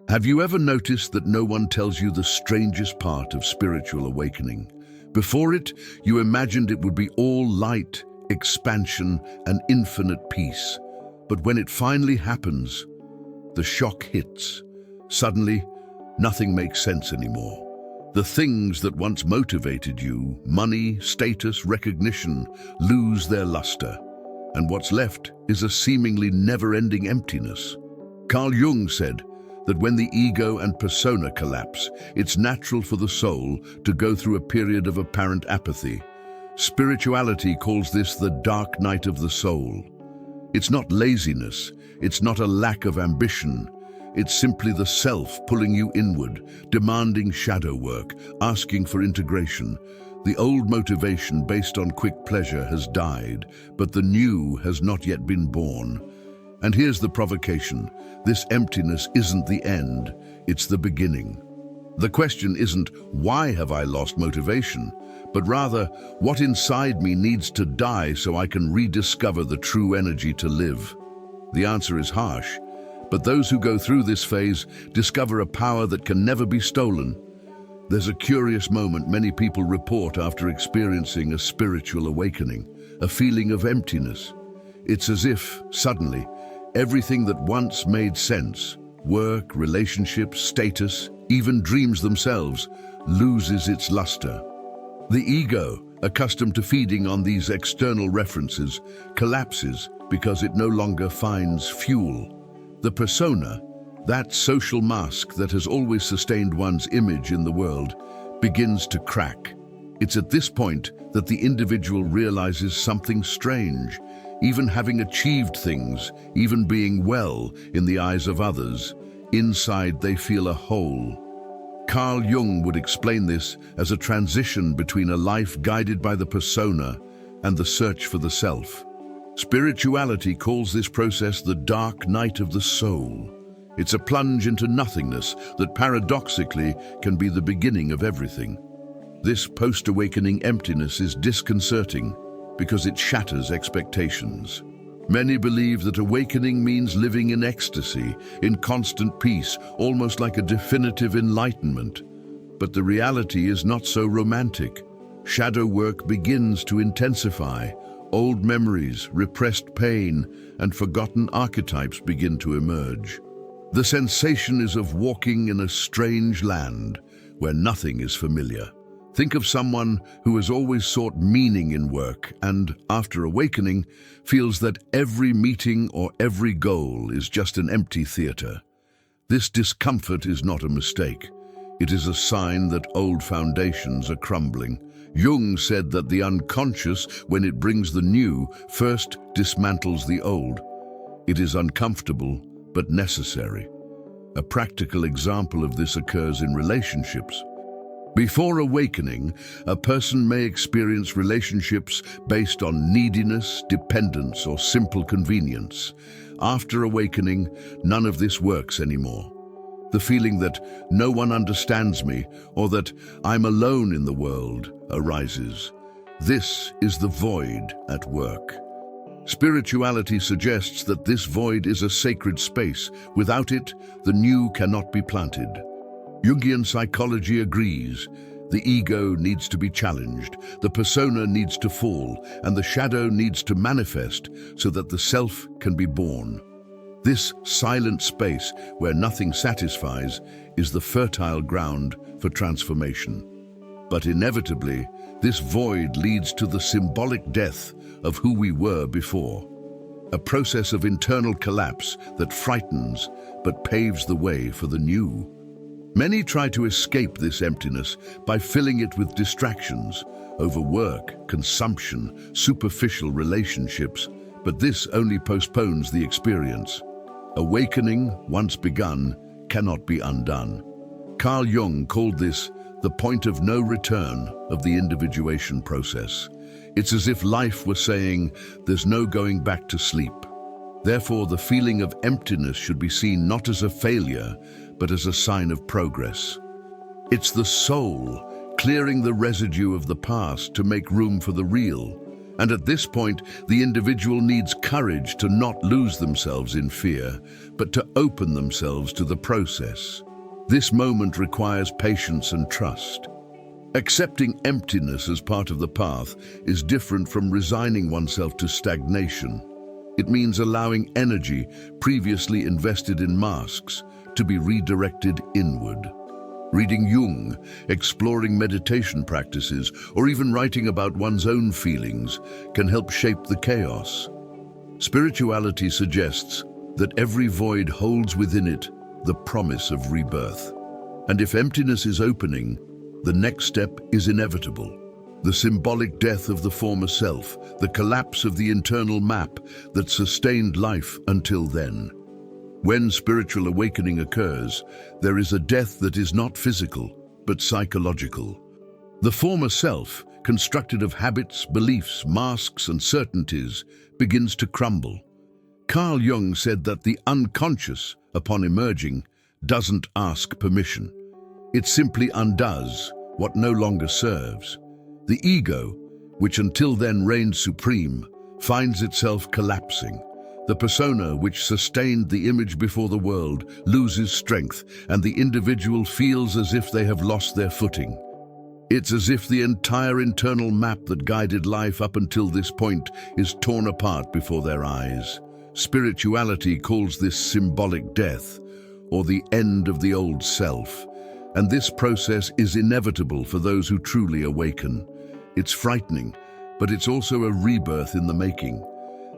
Have you ever noticed that no one tells you the strangest part of spiritual awakening? Before it, you imagined it would be all light, expansion, and infinite peace. But when it finally happens, the shock hits. Suddenly, nothing makes sense anymore. The things that once motivated you, money, status, recognition, lose their luster. And what's left is a seemingly never-ending emptiness. Carl Jung said that when the ego and persona collapse, it's natural for the soul to go through a period of apparent apathy. Spirituality calls this the dark night of the soul. It's not laziness, it's not a lack of ambition. It's simply the self pulling you inward, demanding shadow work, asking for integration. The old motivation based on quick pleasure has died, but the new has not yet been born. And here's the provocation. This emptiness isn't the end, it's the beginning. The question isn't, why have I lost motivation? But rather, what inside me needs to die so I can rediscover the true energy to live? The answer is harsh, but those who go through this phase discover a power that can never be stolen. There's a curious moment many people report after experiencing a spiritual awakening, a feeling of emptiness. It's as if, suddenly, everything that once made sense, work, relationships, status, even dreams themselves, loses its luster. The ego, accustomed to feeding on these external references, collapses because it no longer finds fuel. The persona, that social mask that has always sustained one's image in the world, begins to crack. It's at this point that the individual realizes something strange. Even having achieved things, even being well in the eyes of others, inside they feel a hole. Carl Jung would explain this as a transition between a life guided by the persona and the search for the self. Spirituality calls this process the dark night of the soul. It's a plunge into nothingness that paradoxically can be the beginning of everything. This post-awakening emptiness is disconcerting because it shatters expectations. Many believe that awakening means living in ecstasy, in constant peace, almost like a definitive enlightenment. But the reality is not so romantic. Shadow work begins to intensify. Old memories, repressed pain, and forgotten archetypes begin to emerge. The sensation is of walking in a strange land where nothing is familiar. Think of someone who has always sought meaning in work and, after awakening, feels that every meeting or every goal is just an empty theater. This discomfort is not a mistake. It is a sign that old foundations are crumbling. Jung said that the unconscious, when it brings the new, first dismantles the old. It is uncomfortable, but necessary. A practical example of this occurs in relationships. Before awakening, a person may experience relationships based on neediness, dependence, or simple convenience. After awakening, none of this works anymore. The feeling that no one understands me or that I'm alone in the world arises. This is the void at work. Spirituality suggests that this void is a sacred space. Without it, the new cannot be planted. Jungian psychology agrees. The ego needs to be challenged, the persona needs to fall, and the shadow needs to manifest so that the self can be born. This silent space where nothing satisfies is the fertile ground for transformation. But inevitably, this void leads to the symbolic death of who we were before. A process of internal collapse that frightens but paves the way for the new. Many try to escape this emptiness by filling it with distractions, overwork, consumption, superficial relationships, but this only postpones the experience. Awakening, once begun, cannot be undone. Carl Jung called this the point of no return of the individuation process. It's as if life were saying, there's no going back to sleep. Therefore, the feeling of emptiness should be seen not as a failure, but as a sign of progress. It's the soul clearing the residue of the past to make room for the real. And at this point, the individual needs courage to not lose themselves in fear, but to open themselves to the process. This moment requires patience and trust. Accepting emptiness as part of the path is different from resigning oneself to stagnation. It means allowing energy previously invested in masks to be redirected inward. Reading Jung, exploring meditation practices, or even writing about one's own feelings can help shape the chaos. Spirituality suggests that every void holds within it the promise of rebirth. And if emptiness is opening, the next step is inevitable. The symbolic death of the former self, the collapse of the internal map that sustained life until then. When spiritual awakening occurs, there is a death that is not physical, but psychological. The former self, constructed of habits, beliefs, masks, and certainties, begins to crumble. Carl Jung said that the unconscious, upon emerging, doesn't ask permission. It simply undoes what no longer serves. The ego, which until then reigned supreme, finds itself collapsing. The persona which sustained the image before the world loses strength, and the individual feels as if they have lost their footing. It's as if the entire internal map that guided life up until this point is torn apart before their eyes. Spirituality calls this symbolic death, or the end of the old self, and this process is inevitable for those who truly awaken. It's frightening, but it's also a rebirth in the making.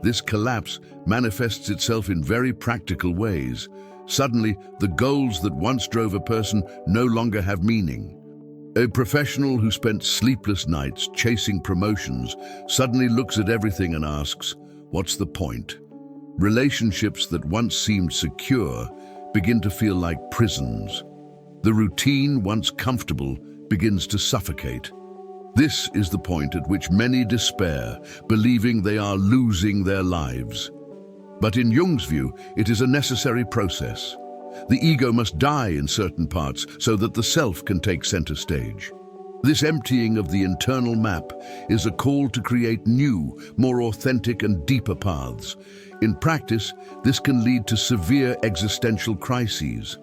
This collapse manifests itself in very practical ways. Suddenly, the goals that once drove a person no longer have meaning. A professional who spent sleepless nights chasing promotions suddenly looks at everything and asks, "What's the point?" Relationships that once seemed secure begin to feel like prisons. The routine, once comfortable, begins to suffocate. This is the point at which many despair, believing they are losing their lives. But in Jung's view, it is a necessary process. The ego must die in certain parts so that the self can take center stage. This emptying of the internal map is a call to create new, more authentic and deeper paths. In practice, this can lead to severe existential crises.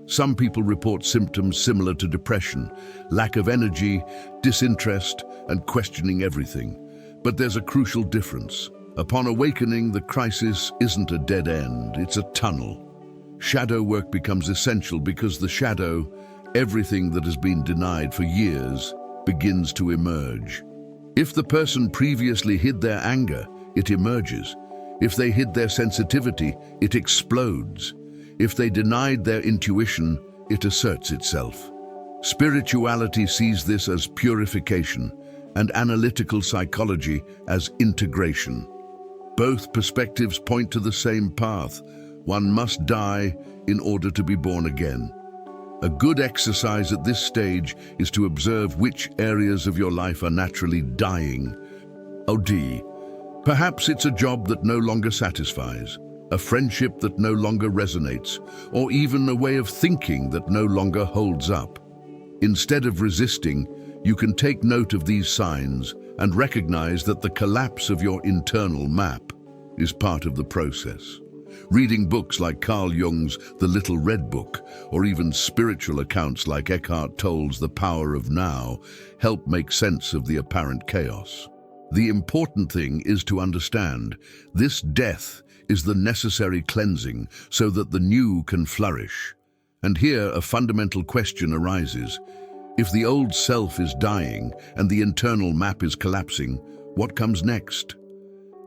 Some people report symptoms similar to depression, lack of energy, disinterest, and questioning everything. But there's a crucial difference. Upon awakening, the crisis isn't a dead end, it's a tunnel. Shadow work becomes essential because the shadow, everything that has been denied for years, begins to emerge. If the person previously hid their anger, it emerges. If they hid their sensitivity, it explodes. If they denied their intuition, it asserts itself. Spirituality sees this as purification, and analytical psychology as integration. Both perspectives point to the same path. One must die in order to be born again. A good exercise at this stage is to observe which areas of your life are naturally dying. Perhaps it's a job that no longer satisfies, a friendship that no longer resonates, or even a way of thinking that no longer holds up. Instead of resisting, you can take note of these signs and recognize that the collapse of your internal map is part of the process. Reading books like Carl Jung's The Little Red Book, or even spiritual accounts like Eckhart Tolle's The Power of Now, help make sense of the apparent chaos. The important thing is to understand this death is the necessary cleansing so that the new can flourish. And here a fundamental question arises. If the old self is dying and the internal map is collapsing, what comes next?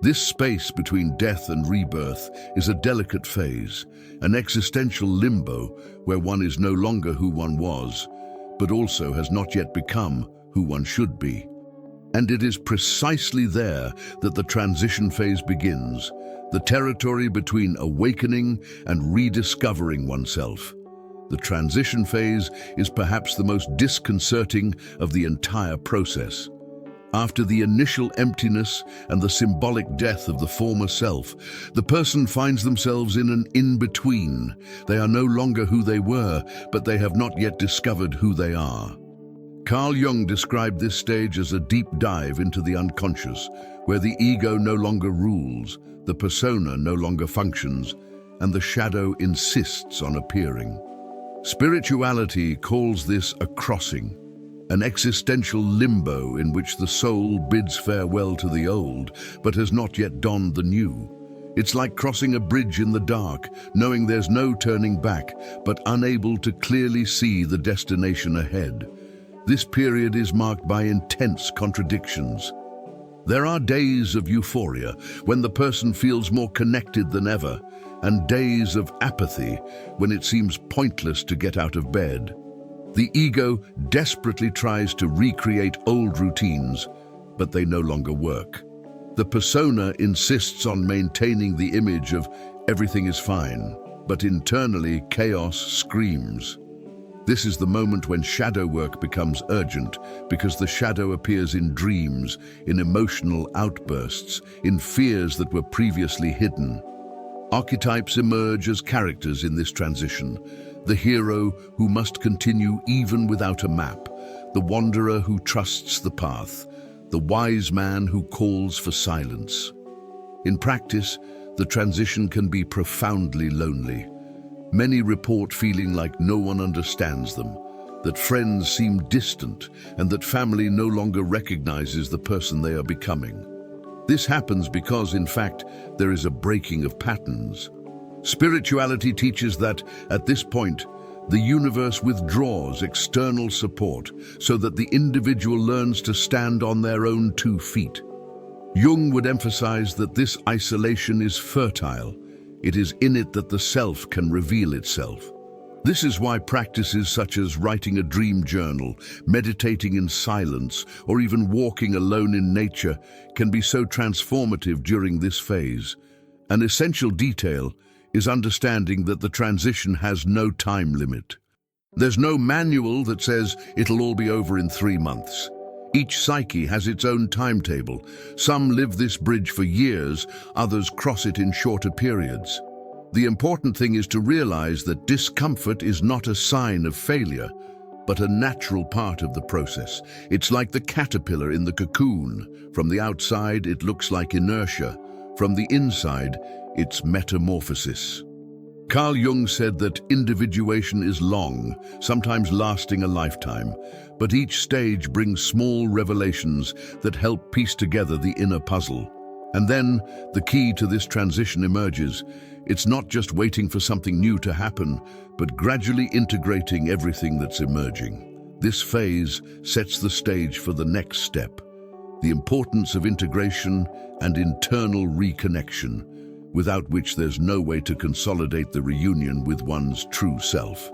This space between death and rebirth is a delicate phase, an existential limbo where one is no longer who one was, but also has not yet become who one should be. And it is precisely there that the transition phase begins, the territory between awakening and rediscovering oneself. The transition phase is perhaps the most disconcerting of the entire process. After the initial emptiness and the symbolic death of the former self, the person finds themselves in an in-between. They are no longer who they were, but they have not yet discovered who they are. Carl Jung described this stage as a deep dive into the unconscious, where the ego no longer rules, the persona no longer functions, and the shadow insists on appearing. Spirituality calls this a crossing, an existential limbo in which the soul bids farewell to the old, but has not yet donned the new. It's like crossing a bridge in the dark, knowing there's no turning back, but unable to clearly see the destination ahead. This period is marked by intense contradictions. There are days of euphoria, when the person feels more connected than ever, and days of apathy, when it seems pointless to get out of bed. The ego desperately tries to recreate old routines, but they no longer work. The persona insists on maintaining the image of everything is fine, but internally chaos screams. This is the moment when shadow work becomes urgent, because the shadow appears in dreams, in emotional outbursts, in fears that were previously hidden. Archetypes emerge as characters in this transition: the hero who must continue even without a map, the wanderer who trusts the path, the wise man who calls for silence. In practice, the transition can be profoundly lonely. Many report feeling like no one understands them, that friends seem distant, and that family no longer recognizes the person they are becoming. This happens because, in fact, there is a breaking of patterns. Spirituality teaches that, at this point, the universe withdraws external support so that the individual learns to stand on their own 2 feet. Jung would emphasize that this isolation is fertile. It is in it that the self can reveal itself. This is why practices such as writing a dream journal, meditating in silence, or even walking alone in nature can be so transformative during this phase. An essential detail is understanding that the transition has no time limit. There's no manual that says it'll all be over in 3 months. Each psyche has its own timetable. Some live this bridge for years, others cross it in shorter periods. The important thing is to realize that discomfort is not a sign of failure, but a natural part of the process. It's like the caterpillar in the cocoon. From the outside, it looks like inertia. From the inside, it's metamorphosis. Carl Jung said that individuation is long, sometimes lasting a lifetime, but each stage brings small revelations that help piece together the inner puzzle. And then, the key to this transition emerges. It's not just waiting for something new to happen, but gradually integrating everything that's emerging. This phase sets the stage for the next step: the importance of integration and internal reconnection, without which there's no way to consolidate the reunion with one's true self.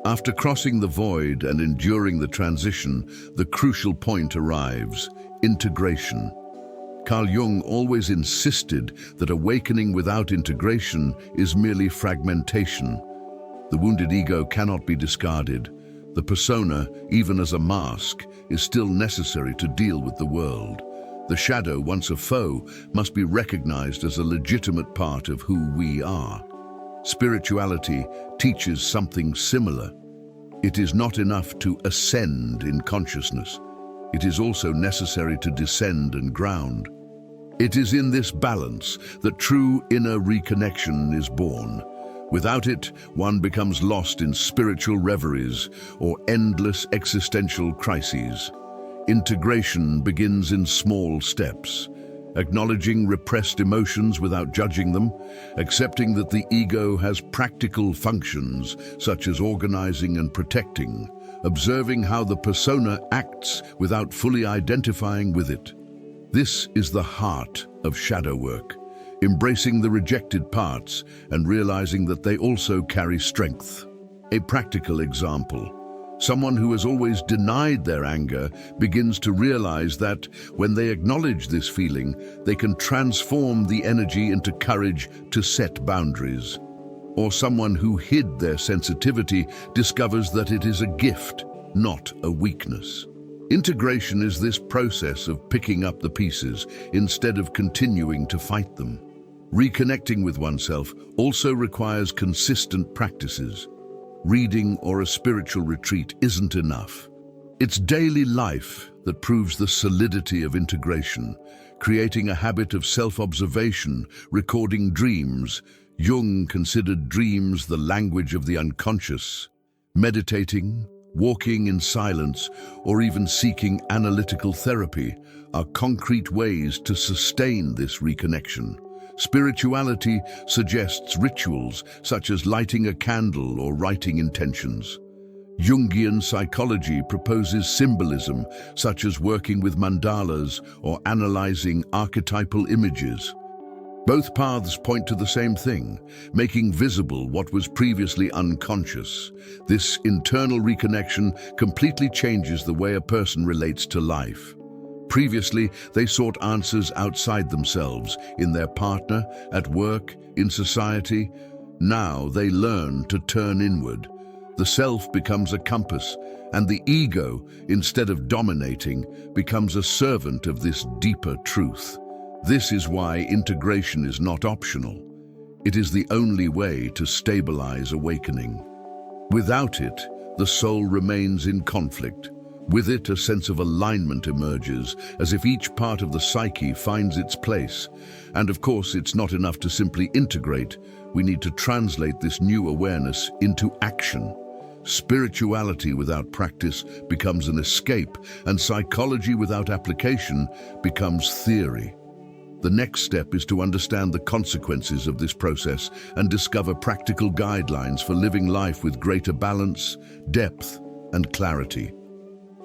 After crossing the void and enduring the transition, the crucial point arrives: integration. Carl Jung always insisted that awakening without integration is merely fragmentation. The wounded ego cannot be discarded. The persona, even as a mask, is still necessary to deal with the world. The shadow, once a foe, must be recognized as a legitimate part of who we are. Spirituality teaches something similar. It is not enough to ascend in consciousness. It is also necessary to descend and ground. It is in this balance that true inner reconnection is born. Without it, one becomes lost in spiritual reveries or endless existential crises. Integration begins in small steps, acknowledging repressed emotions without judging them, accepting that the ego has practical functions such as organizing and protecting, observing how the persona acts without fully identifying with it. This is the heart of shadow work, embracing the rejected parts and realizing that they also carry strength. A practical example: someone who has always denied their anger begins to realize that when they acknowledge this feeling, they can transform the energy into courage to set boundaries. Or someone who hid their sensitivity discovers that it is a gift, not a weakness. Integration is this process of picking up the pieces instead of continuing to fight them. Reconnecting with oneself also requires consistent practices. Reading or a spiritual retreat isn't enough. It's daily life that proves the solidity of integration, creating a habit of self-observation, recording dreams. Jung considered dreams the language of the unconscious. Meditating, walking in silence, or even seeking analytical therapy are concrete ways to sustain this reconnection. Spirituality suggests rituals such as lighting a candle or writing intentions. Jungian psychology proposes symbolism such as working with mandalas or analyzing archetypal images. Both paths point to the same thing, making visible what was previously unconscious. This internal reconnection completely changes the way a person relates to life. Previously, they sought answers outside themselves, in their partner, at work, in society. Now they learn to turn inward. The self becomes a compass, and the ego, instead of dominating, becomes a servant of this deeper truth. This is why integration is not optional. It is the only way to stabilize awakening. Without it, the soul remains in conflict. With it, a sense of alignment emerges, as if each part of the psyche finds its place. And of course, it's not enough to simply integrate. We need to translate this new awareness into action. Spirituality without practice becomes an escape, and psychology without application becomes theory. The next step is to understand the consequences of this process and discover practical guidelines for living life with greater balance, depth, and clarity.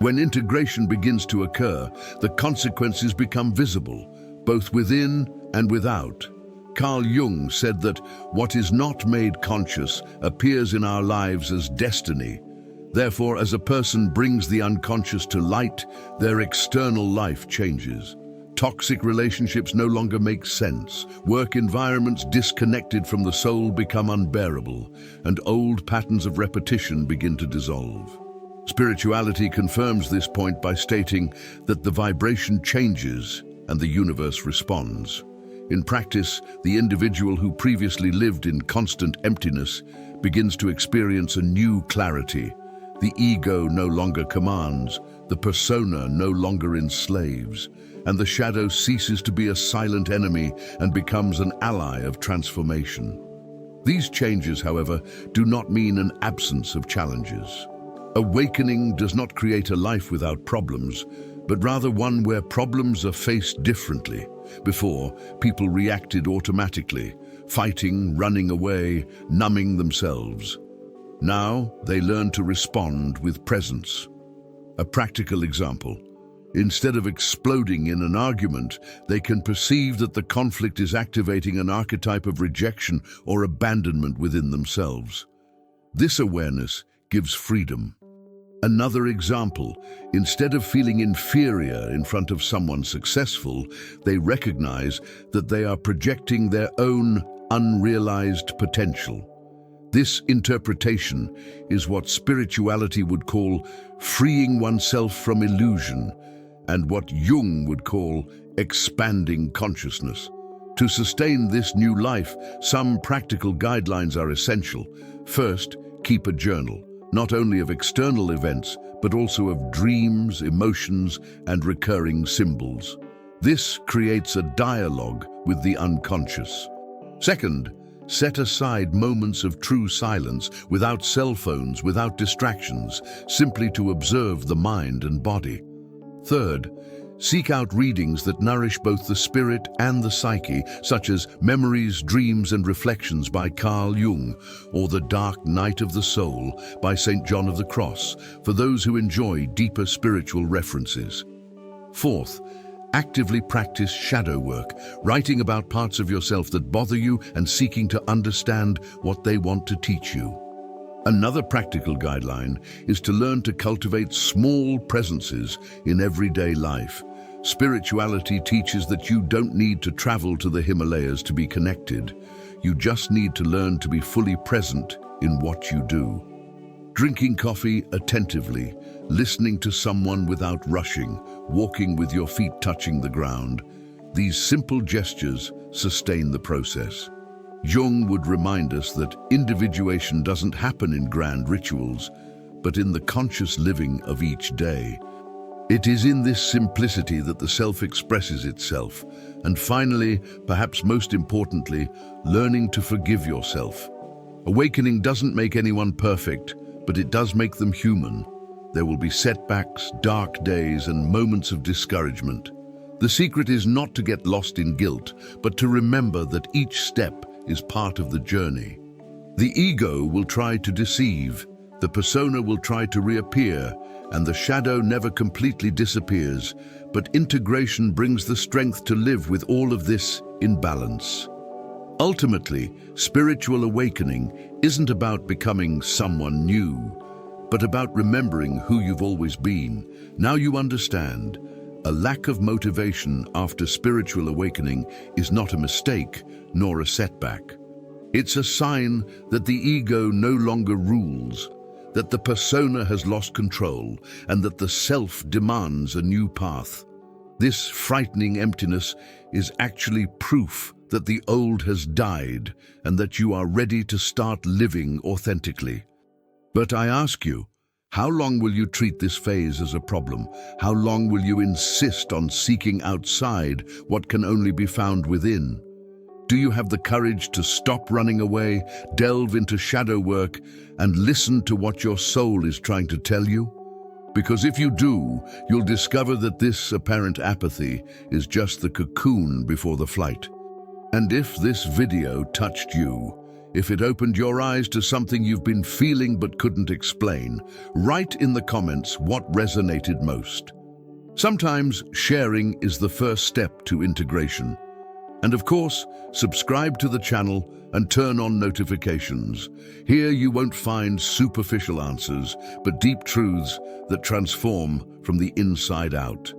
When integration begins to occur, the consequences become visible, both within and without. Carl Jung said that what is not made conscious appears in our lives as destiny. Therefore, as a person brings the unconscious to light, their external life changes. Toxic relationships no longer make sense. Work environments disconnected from the soul become unbearable, and old patterns of repetition begin to dissolve. Spirituality confirms this point by stating that the vibration changes and the universe responds. In practice, the individual who previously lived in constant emptiness begins to experience a new clarity. The ego no longer commands, the persona no longer enslaves, and the shadow ceases to be a silent enemy and becomes an ally of transformation. These changes, however, do not mean an absence of challenges. Awakening does not create a life without problems, but rather one where problems are faced differently. Before, people reacted automatically, fighting, running away, numbing themselves. Now, they learn to respond with presence. A practical example. Instead of exploding in an argument, they can perceive that the conflict is activating an archetype of rejection or abandonment within themselves. This awareness gives freedom. Another example, instead of feeling inferior in front of someone successful, they recognize that they are projecting their own unrealized potential. This interpretation is what spirituality would call freeing oneself from illusion, and what Jung would call expanding consciousness. To sustain this new life, some practical guidelines are essential. First, keep a journal, not only of external events, but also of dreams, emotions, and recurring symbols. This creates a dialogue with the unconscious. Second, set aside moments of true silence, without cell phones, without distractions, simply to observe the mind and body. Third, seek out readings that nourish both the spirit and the psyche, such as Memories, Dreams and Reflections by Carl Jung, or The Dark Night of the Soul by St. John of the Cross, for those who enjoy deeper spiritual references. Fourth, actively practice shadow work, writing about parts of yourself that bother you and seeking to understand what they want to teach you. Another practical guideline is to learn to cultivate small presences in everyday life. Spirituality teaches that you don't need to travel to the Himalayas to be connected. You just need to learn to be fully present in what you do. Drinking coffee attentively, listening to someone without rushing, walking with your feet touching the ground. These simple gestures sustain the process. Jung would remind us that individuation doesn't happen in grand rituals, but in the conscious living of each day. It is in this simplicity that the self expresses itself. And finally, perhaps most importantly, learning to forgive yourself. Awakening doesn't make anyone perfect, but it does make them human. There will be setbacks, dark days, and moments of discouragement. The secret is not to get lost in guilt, but to remember that each step is part of the journey. The ego will try to deceive, the persona will try to reappear, and the shadow never completely disappears, but integration brings the strength to live with all of this in balance. Ultimately, spiritual awakening isn't about becoming someone new, but about remembering who you've always been. Now you understand. A lack of motivation after spiritual awakening is not a mistake, nor a setback. It's a sign that the ego no longer rules, that the persona has lost control, and that the self demands a new path. This frightening emptiness is actually proof that the old has died and that you are ready to start living authentically. But I ask you, how long will you treat this phase as a problem? How long will you insist on seeking outside what can only be found within? Do you have the courage to stop running away, delve into shadow work, and listen to what your soul is trying to tell you? Because if you do, you'll discover that this apparent apathy is just the cocoon before the flight. And if this video touched you, if it opened your eyes to something you've been feeling but couldn't explain, write in the comments what resonated most. Sometimes sharing is the first step to integration. And of course, subscribe to the channel and turn on notifications. Here you won't find superficial answers, but deep truths that transform from the inside out.